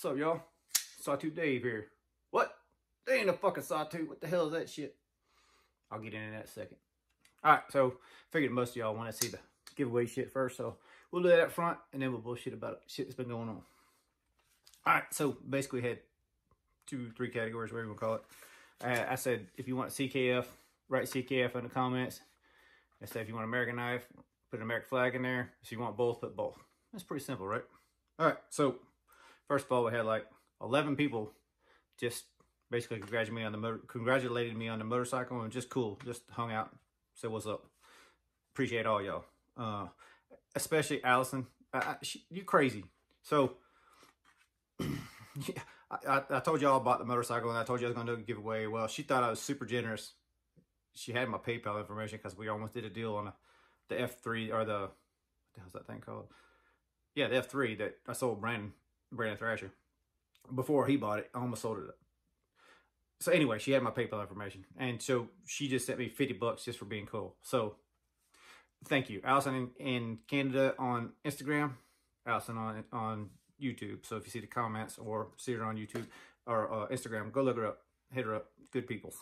What's up, y'all? Sawtooth Dave here. What? They ain't a fucking sawtooth. What the hell is that shit? I'll get into that in a second. Alright, so figured most of y'all want to see the giveaway shit first, so we'll do that up front, and then we'll bullshit about shit that's been going on. Alright, so basically we had 2-3 categories, whatever you want to call it. I said, if you want CKF, write CKF in the comments. I said, if you want American knife, put an American flag in there. If you want both, put both. That's pretty simple, right? Alright, so first of all, we had like 11 people just basically congratulated me on the motorcycle, and just cool, just hung out, said what's up. Appreciate all y'all, especially Allison. You crazy. So I told y'all about the motorcycle, and I told you I was gonna do a giveaway. Well, she thought I was super generous. She had my PayPal information because we almost did a deal on the F3, or what the hell's that thing called? Yeah, the F3 that I sold Brandon Thrasher. Before he bought it, I almost sold it. So anyway, she had my PayPal information, and so she just sent me 50 bucks just for being cool. So thank you. Allison in Canada on Instagram, Allison on YouTube. So if you see the comments or see her on YouTube or Instagram, go look her up, hit her up. Good people.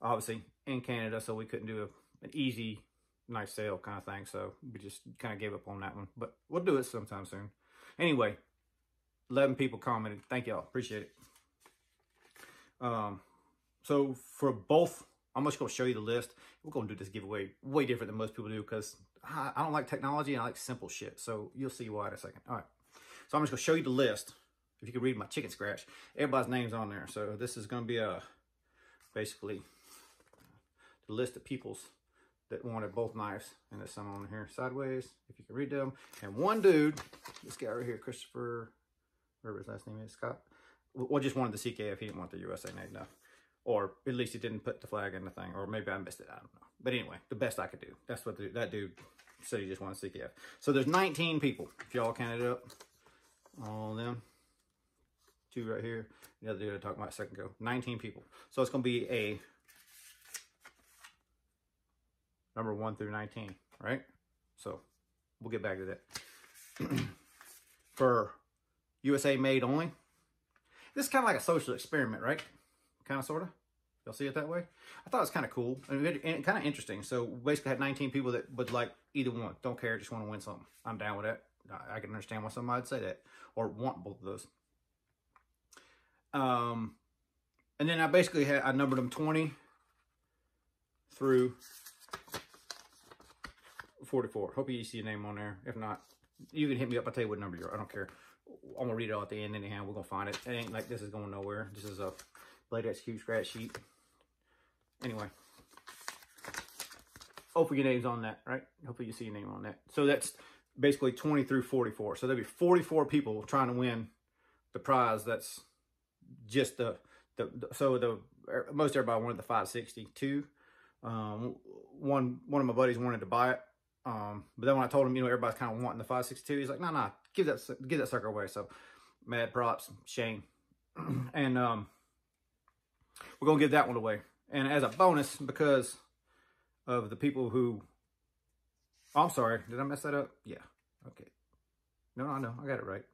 Obviously in Canada, so we couldn't do an easy, nice sale kind of thing. So we just kind of gave up on that one, but we'll do it sometime soon. Anyway, 11 people commented. Thank y'all. Appreciate it. So for both, I'm just going to show you the list. We're going to do this giveaway way different than most people do, because I don't like technology and I like simple shit. So you'll see why in a second. All right. So I'm just going to show you the list. If you can read my chicken scratch, everybody's name's on there. So this is going to be basically the list of peoples that wanted both knives. And there's some on here sideways, if you can read them. And one dude, this guy right here, Christopher, whatever his last name is, Scott. Well, just wanted the CKF. He didn't want the USA made enough. Or at least he didn't put the flag in the thing. Or maybe I missed it. I don't know. But anyway, the best I could do. That's what that dude said. He just wanted CKF. So there's 19 people. If y'all counted up, all of them. 2 right here. The other dude I talked about a second ago. 19 people. So it's going to be a number 1 through 19. Right? So we'll get back to that. For USA made only. This is kind of like a social experiment, right? Kind of, sort of. Y'all see it that way? I thought it was kind of cool and kind of interesting. So basically had 19 people that would like either one. Don't care, just want to win something. I'm down with that. I can understand why somebody would say that. Or want both of those. And then I basically I numbered them 20 through 44. Hope you see your name on there. If not, you can hit me up. I'll tell you what number you're. I don't care. I'm gonna read it all at the end anyhow. We're gonna find it. It ain't like this is going nowhere. This is a Blade XQ scratch sheet. Anyway, hopefully your name's on that, right? Hopefully you see your name on that. So that's basically 20 through 44. So there'll be 44 people trying to win the prize. That's just most everybody wanted the 562. One of my buddies wanted to buy it. But then when I told him, everybody's kind of wanting the 562, he's like, nah, give that sucker away. So mad props, Shane. And we're gonna give that one away. And as a bonus, because of the people who, oh, I'm sorry, did I mess that up? Yeah, okay. No, I got it right.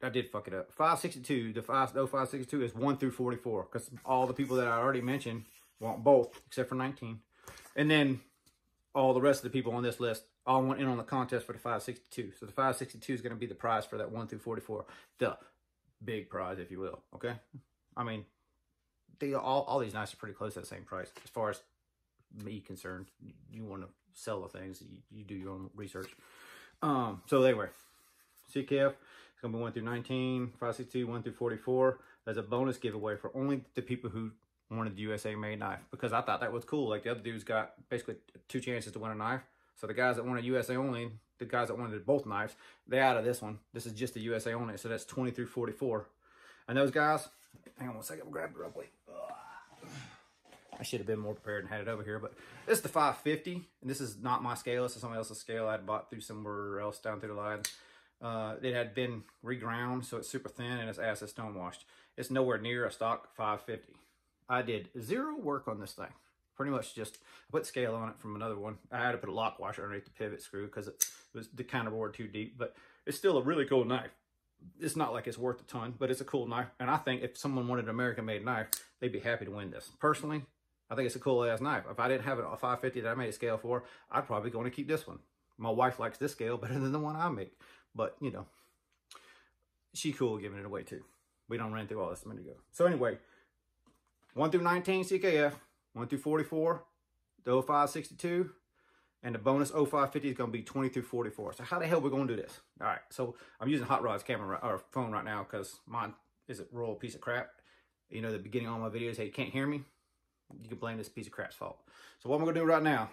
I did fuck it up. 562, the 562 is 1 through 44, because all the people that I already mentioned want both, except for 19. And then all the rest of the people on this list all went in on the contest for the 562. So the 562 is going to be the prize for that 1 through 44. The big prize, if you will. Okay? I mean, all these knives are pretty close to the same price. As far as me concerned, you want to sell the things, you do your own research. So anyway, CKF is going to be 1 through 19, 562, 1 through 44. There's a bonus giveaway for only the people who wanted the USA made knife, because I thought that was cool. Like the other dudes got basically 2 chances to win a knife. So the guys that wanted USA only, the guys that wanted both knives, they're out of this one. This is just the USA only. So that's 20 through 44. And those guys, hang on one second, we'll grab it real quick. I should have been more prepared and had it over here, but this is the 550, and this is not my scale. This is somebody else's scale I had bought through somewhere else down through the line. It had been reground, so it's super thin, and it's acid stone washed. It's nowhere near a stock 550. I did 0 work on this thing. Pretty much just, I put scale on it from another one. I had to put a lock washer underneath the pivot screw because it was the counterboard too deep, but it's still a really cool knife. It's not like it's worth a ton, but it's a cool knife. And I think if someone wanted an American-made knife, they'd be happy to win this. Personally, I think it's a cool-ass knife. If I didn't have a 550 that I made a scale for, I'd probably going to keep this one. My wife likes this scale better than the one I make. But, you know, she cool giving it away too. We don't run through all this a minute ago. So anyway, 1 through 19 CKF, 1 through 44, the 0562, and the bonus 0550 is going to be 20 through 44. So how the hell are we going to do this? All right, so I'm using Hot Rod's camera or phone right now because mine is a royal piece of crap. You know, the beginning of all my videos, hey, you can't hear me. You can blame this piece of crap's fault. So what I'm going to do right now,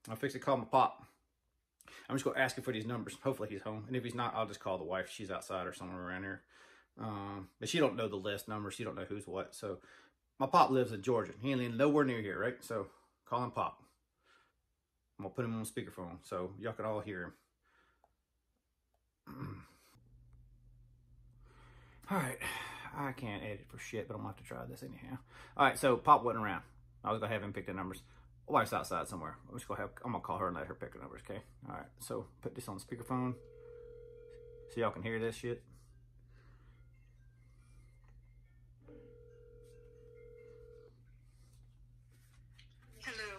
I'll fix it, call my pop. I'm just going to ask him for these numbers. Hopefully he's home. And if he's not, I'll just call the wife. She's outside or somewhere around here. But she don't know the list numbers. She don't know who's what. So my pop lives in Georgia. He ain't nowhere near here, right? So call him Pop. I'm going to put him on speakerphone so y'all can all hear him. All right. I can't edit for shit, but I'm going to have to try this anyhow. All right, so Pop wasn't around. I was going to have him pick the numbers. Wife's outside somewhere. I'm going to call her and let her pick the numbers, okay? All right, so put this on the speakerphone so y'all can hear this shit. Hello.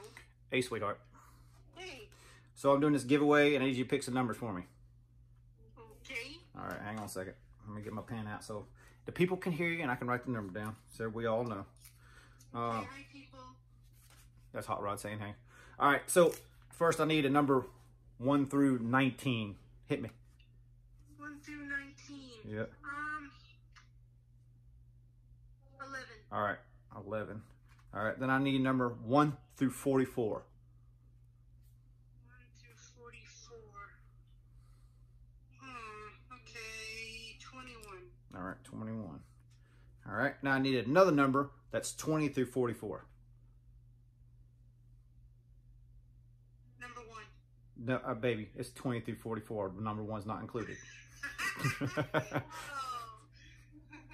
Hey, sweetheart. Hey. So I'm doing this giveaway, and I need you to pick some numbers for me. Okay. All right, hang on a second. Let me get my pen out so the people can hear you and I can write the number down so we all know. Hi, people. That's Hot Rod saying hey. All right, so first I need a number 1 through 19. Hit me. 1 through 19. Yep. 11. All right, 11. All right, then I need number 1 through 44. 1 through 44. Okay, 21. All right, 21. All right, now I need another number that's 20 through 44. Number 1. No, baby, it's 20 through 44. Number 1's not included.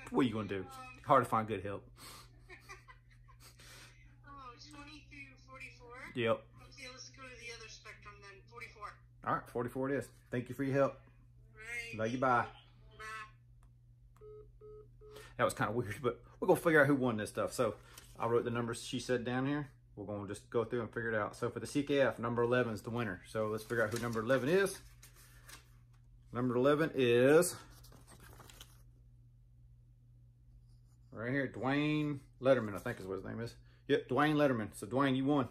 What are you gonna do? Hard to find good help. 20 through 44? Yep. Okay, let's go to the other spectrum then. 44. All right, 44 it is. Thank you for your help. Right. Love you, bye. Bye. That was kind of weird, but we're gonna figure out who won this stuff. So I wrote the numbers she said down here. We're gonna just go through and figure it out. So for the CKF, number 11 is the winner. So let's figure out who number 11 is. Number 11 is right here, Dwayne Letterman, I think is what his name is. Yep, Dwayne Letterman. So Dwayne, you won.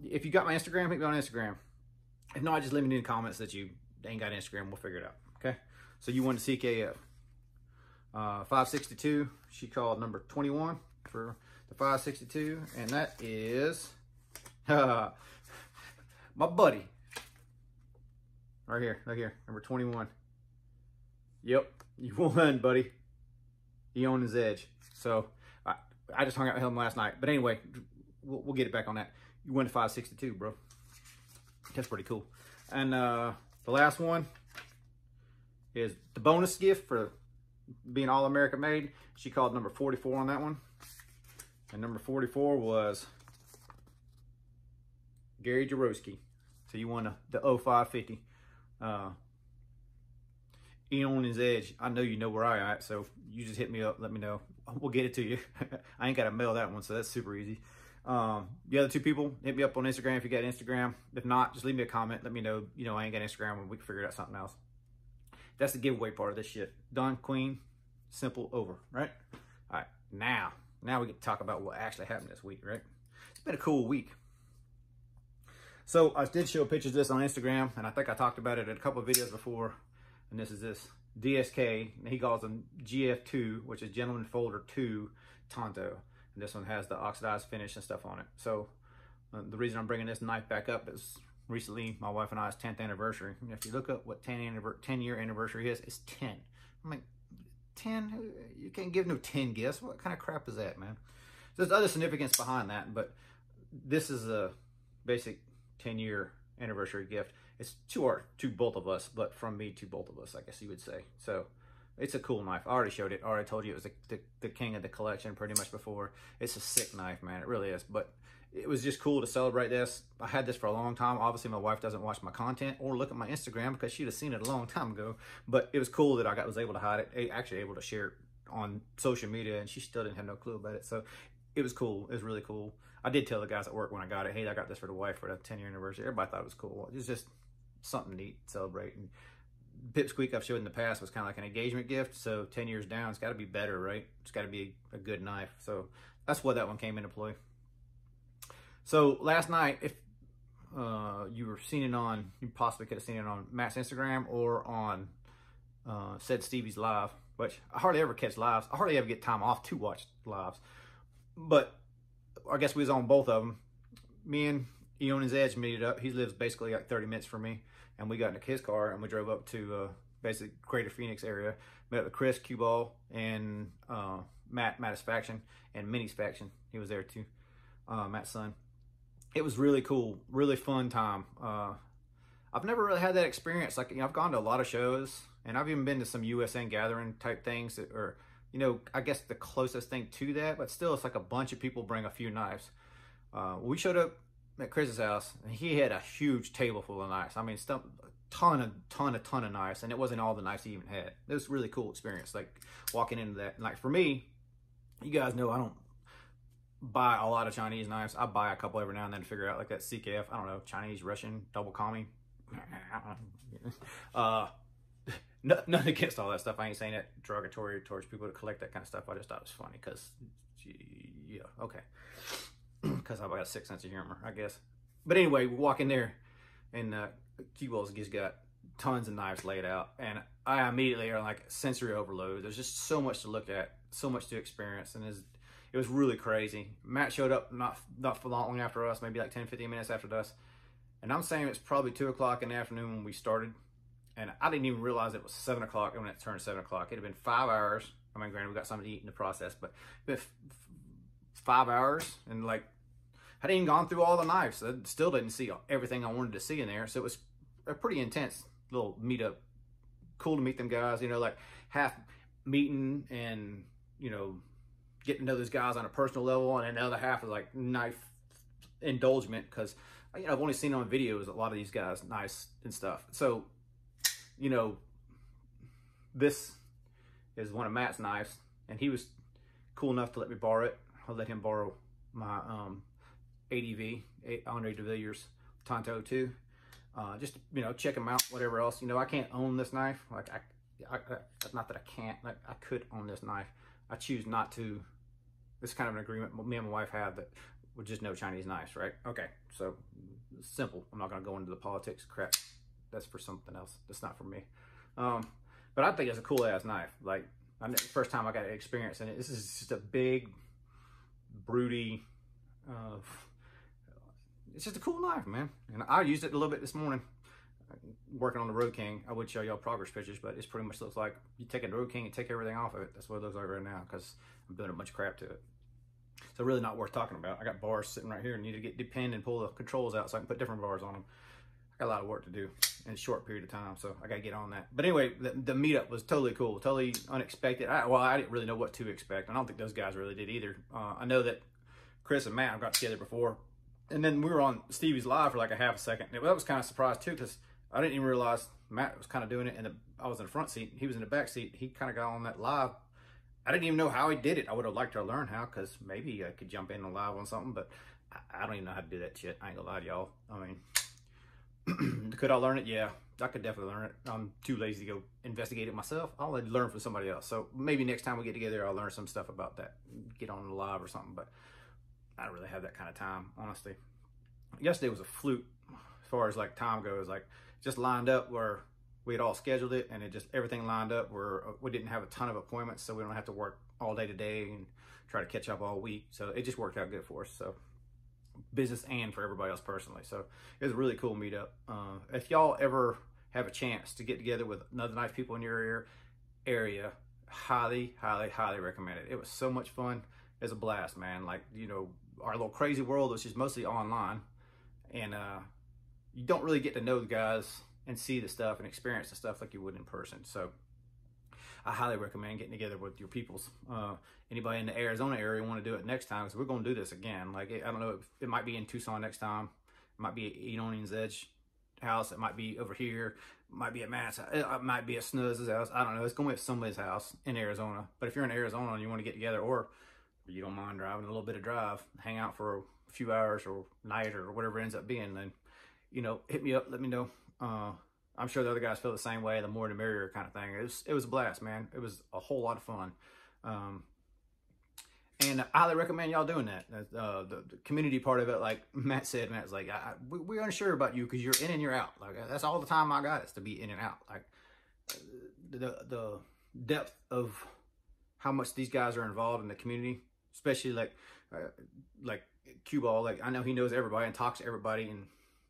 If you got my Instagram, hit me on Instagram. If not, just leave me in the comments that you ain't got Instagram. We'll figure it out. Okay. So you won the CKF. 562. She called number 21 for the 562, and that is my buddy. Right here, number 21. Yep, you won, buddy. He owned his edge. So I just hung out with him last night. But anyway, we'll get it back on that. You won the 562, bro. That's pretty cool. And the last one is the bonus gift for being all American made. She called number 44 on that one. And number 44 was Gary Jaroski. So you won the 0550. On his edge. I know you know where I at, so you just hit me up, let me know. We'll get it to you. I ain't got to mail that one, so that's super easy. The other two people, hit me up on Instagram if you got Instagram. If not, just leave me a comment. Let me know, I ain't got Instagram and we can figure out something else. That's the giveaway part of this shit. Done, queen, simple, over, right? All right, now we get to talk about what actually happened this week, right? It's been a cool week. So I did show pictures of this on Instagram, and I think I talked about it in a couple of videos before. And this is this DSK, and he calls them GF2, which is Gentleman Folder 2 Tonto. And this one has the oxidized finish and stuff on it. So the reason I'm bringing this knife back up is recently my wife and I's 10th anniversary. And if you look up what 10-year anniversary is, it's 10. I'm like, 10? You can't give no 10 gifts. What kind of crap is that, man? There's other significance behind that, but this is a basic 10-year anniversary gift. It's to both of us, but from me to both of us, I guess you would say. So It's a cool knife. I already showed it. I already told you it was the king of the collection pretty much before. It's a sick knife, man. It really is. But it was just cool to celebrate this. I had this for a long time. Obviously, my wife doesn't watch my content or look at my Instagram because she'd have seen it a long time ago. But it was cool that I was able to hide it, actually able to share it on social media, and she still didn't have no clue about it. So it was cool. It was really cool. I did tell the guys at work when I got it, hey, I got this for the wife for the 10-year anniversary. Everybody thought it was cool. It was just something neat to celebrate. And Pipsqueak, I've showed in the past, was kind of like an engagement gift. So 10 years down, it's got to be better, right? It's got to be a good knife. So that's why that one came into play. So last night, if you were seeing it on, you possibly could have seen it on Matt's Instagram or on Said Stevie's live, which I hardly ever catch lives. I hardly ever get time off to watch lives. But I guess we was on both of them. Me and Eonan's Edge meet up. He lives basically like 30 minutes from me. And we got into his car and we drove up to basically Greater Phoenix area. Met up with Chris, Cue Ball, and Matt's faction, and Minnie's faction. He was there too, Matt's son. It was really cool, really fun time. I've never really had that experience. Like, you know, I've gone to a lot of shows, and I've even been to some USN gathering type things that are, you know, I guess the closest thing to that, but still it's like a bunch of people bring a few knives. We showed up at Chris's house, and he had a huge table full of knives. I mean, ton of knives, and it wasn't all the knives he even had. It was a really cool experience, like walking into that. And like for me, you guys know I don't buy a lot of Chinese knives. I buy a couple every now and then to figure out, like that CKF, I don't know, Chinese, Russian, double kami. Nothing against all that stuff. I ain't saying that derogatory towards people that collect that kind of stuff. I just thought it was funny because, yeah, okay. Because I've got a sick sense of humor, I guess. But anyway, we walk in there, and Q-Ball's just got tons of knives laid out, and I immediately are like sensory overload. There's just so much to look at, so much to experience, and it was really crazy. Matt showed up not for long after us, maybe like 10-15 minutes after us, and I'm saying it's probably 2 o'clock in the afternoon when we started, and I didn't even realize it was 7 o'clock when it turned 7 o'clock. It had been 5 hours. I mean, granted, we got something to eat in the process, but it 5 hours, and like, I hadn't even gone through all the knives. So I still didn't see everything I wanted to see in there. So it was a pretty intense little meetup. Cool to meet them guys, you know, like half meeting and, you know, getting to know those guys on a personal level. And then the other half is like knife indulgement because, you know, I've only seen on videos a lot of these guys, knives and stuff. So, you know, this is one of Matt's knives, and he was cool enough to let me borrow it. I'll let him borrow my ADV, Andre de Villiers Tonto 2. Just, you know, check them out, whatever else. You know, I can't own this knife. Like, not that I can't. Like, I could own this knife. I choose not to. This is kind of an agreement me and my wife have that with just no Chinese knives, right? Okay, so simple. I'm not going to go into the politics crap. That's for something else. That's not for me. But I think it's a cool-ass knife. Like, the first time I got to experience it, this is just a big, broody, it's just a cool knife, man. And I used it a little bit this morning working on the Road King. I would show y'all progress pictures, but it pretty much looks like you take a Road King and take everything off of it. That's what it looks like right now because I'm doing a bunch of crap to it. So really not worth talking about. I got bars sitting right here and need to get pinned and pull the controls out so I can put different bars on them. I got a lot of work to do in a short period of time, so I got to get on that. But anyway, the meetup was totally cool, totally unexpected. I didn't really know what to expect. I don't think those guys really did either. I know that Chris and Matt have got together before, and then we were on Stevie's live for like a half a second. And that was kind of surprised too, because I didn't even realize Matt was kind of doing it, and I was in the front seat. He was in the back seat. He kind of got on that live. I didn't even know how he did it. I would have liked to learn how, because maybe I could jump in and live on something, but I don't even know how to do that shit. I ain't gonna lie to y'all. I mean, could I learn it? Yeah, I could definitely learn it. I'm too lazy to go investigate it myself. I'll learn from somebody else. So maybe next time we get together, I'll learn some stuff about that. Get on the live or something, but I don't really have that kind of time, honestly. Yesterday was a fluke as far as like time goes. Like, just lined up where we had all scheduled it, and it just everything lined up where we didn't have a ton of appointments, so we don't have to work all day today and try to catch up all week. So it just worked out good for us. So business and for everybody else personally. So it was a really cool meetup. If y'all ever have a chance to get together with another nice people in your area, highly recommend it. It was so much fun. It was a blast, man. Like, you know, our little crazy world was just mostly online, and you don't really get to know the guys and see the stuff and experience the stuff like you would in person. So I highly recommend getting together with your peoples. Anybody in the Arizona area want to do it next time, because we're going to do this again. Like, I don't know, it might be in Tucson next time. It might be at Eonion's Edge house. It might be over here. It might be at Matt's. It might be at Snuz's house. I don't know. It's going to be at somebody's house in Arizona. But if you're in Arizona and you want to get together, or you don't mind driving a little bit of drive, hang out for a few hours or night or whatever it ends up being, then, you know, hit me up. Let me know. I'm sure the other guys feel the same way. The more the merrier kind of thing. It was a blast, man. It was a whole lot of fun. And I highly recommend y'all doing that. The community part of it, like Matt said, Matt's like, we're unsure about you because you're in and you're out. Like, that's all the time I got is to be in and out. Like, the depth of how much these guys are involved in the community, especially like Q-Ball. Like, I know he knows everybody and talks to everybody and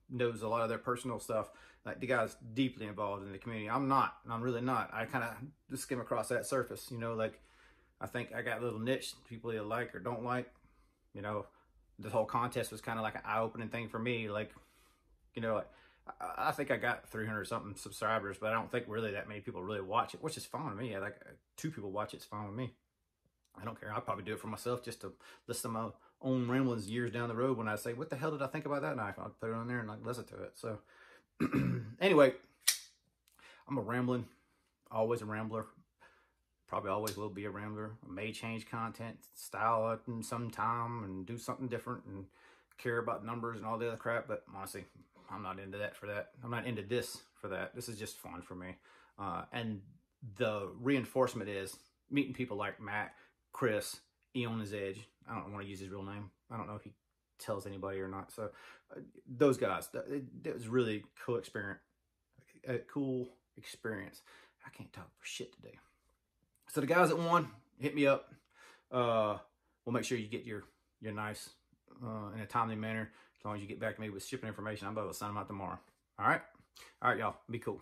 knows a lot of their personal stuff. Like, the guy's deeply involved in the community. I'm not. I'm really not. I kind of just skim across that surface, you know, like, I think I got a little niche, people either like or don't like. You know, this whole contest was kind of like an eye-opening thing for me. Like, you know, like, I think I got 300-something subscribers, but I don't think really that many people really watch it, which is fine with me. Like, 2 people watch it's fine with me. I don't care. I'll probably do it for myself just to listen to my own ramblings years down the road when I say, what the hell did I think about that knife? I'll put it on there and like listen to it. So anyway, I'm a rambling, always a rambler. Probably always will be a rambler. I may change content style sometime and do something different and care about numbers and all the other crap. But honestly, I'm not into that for that. I'm not into this for that. This is just fun for me. And the reinforcement is meeting people like Matt, Chris, Eonion's Edge. I don't want to use his real name. I don't know if he tells anybody or not. So those guys, it was really cool experience. A cool experience. I can't talk for shit today. So the guys that won, hit me up. We'll make sure you get your knives in a timely manner. As long as you get back to me with shipping information, I'm about to send them out tomorrow. All right, y'all. Be cool.